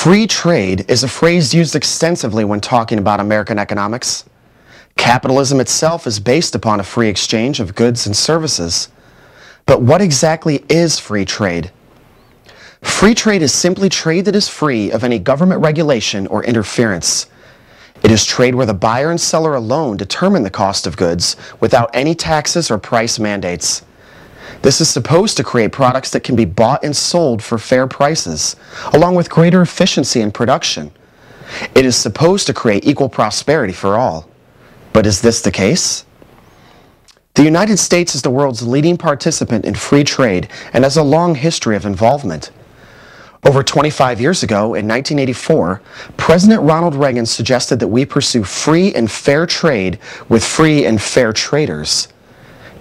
Free trade is a phrase used extensively when talking about American economics. Capitalism itself is based upon a free exchange of goods and services. But what exactly is free trade? Free trade is simply trade that is free of any government regulation or interference. It is trade where the buyer and seller alone determine the cost of goods without any taxes or price mandates. This is supposed to create products that can be bought and sold for fair prices, along with greater efficiency in production. It is supposed to create equal prosperity for all. But is this the case? The United States is the world's leading participant in free trade and has a long history of involvement. Over 25 years ago, in 1984, President Ronald Reagan suggested that we pursue free and fair trade with free and fair traders.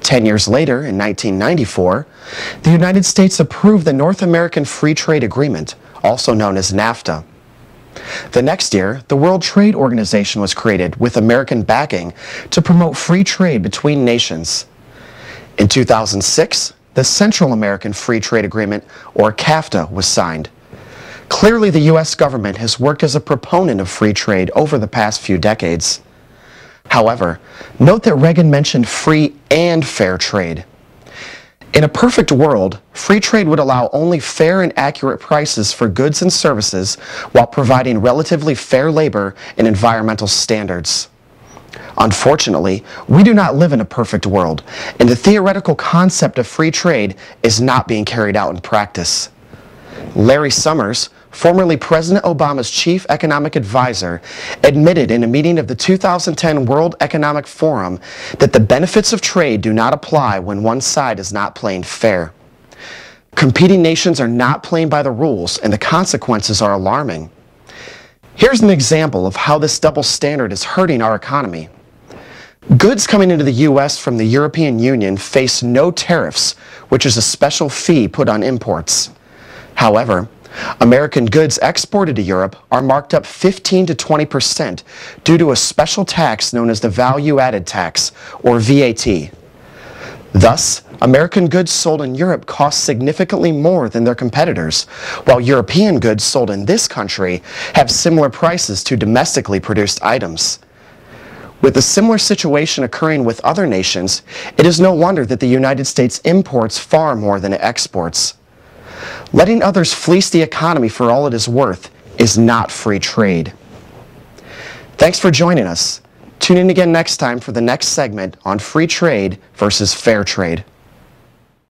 10 years later, in 1994, the United States approved the North American Free Trade Agreement, also known as NAFTA. The next year, the World Trade Organization was created with American backing to promote free trade between nations. In 2006, the Central American Free Trade Agreement, or CAFTA, was signed. Clearly, the U.S. government has worked as a proponent of free trade over the past few decades. However, note that Reagan mentioned free and fair trade. In a perfect world, free trade would allow only fair and accurate prices for goods and services while providing relatively fair labor and environmental standards. Unfortunately, we do not live in a perfect world, and the theoretical concept of free trade is not being carried out in practice. Larry Summers, formerly President Obama's chief economic advisor, admitted in a meeting of the 2010 World Economic Forum that the benefits of trade do not apply when one side is not playing fair. Competing nations are not playing by the rules, and the consequences are alarming. Here's an example of how this double standard is hurting our economy. Goods coming into the U.S. from the European Union face no tariffs, which is a special fee put on imports. However, American goods exported to Europe are marked up 15 to 20% due to a special tax known as the value-added tax, or VAT. Thus, American goods sold in Europe cost significantly more than their competitors, while European goods sold in this country have similar prices to domestically produced items. With a similar situation occurring with other nations, it is no wonder that the United States imports far more than it exports. Letting others fleece the economy for all it is worth is not free trade. Thanks for joining us. Tune in again next time for the next segment on free trade versus fair trade.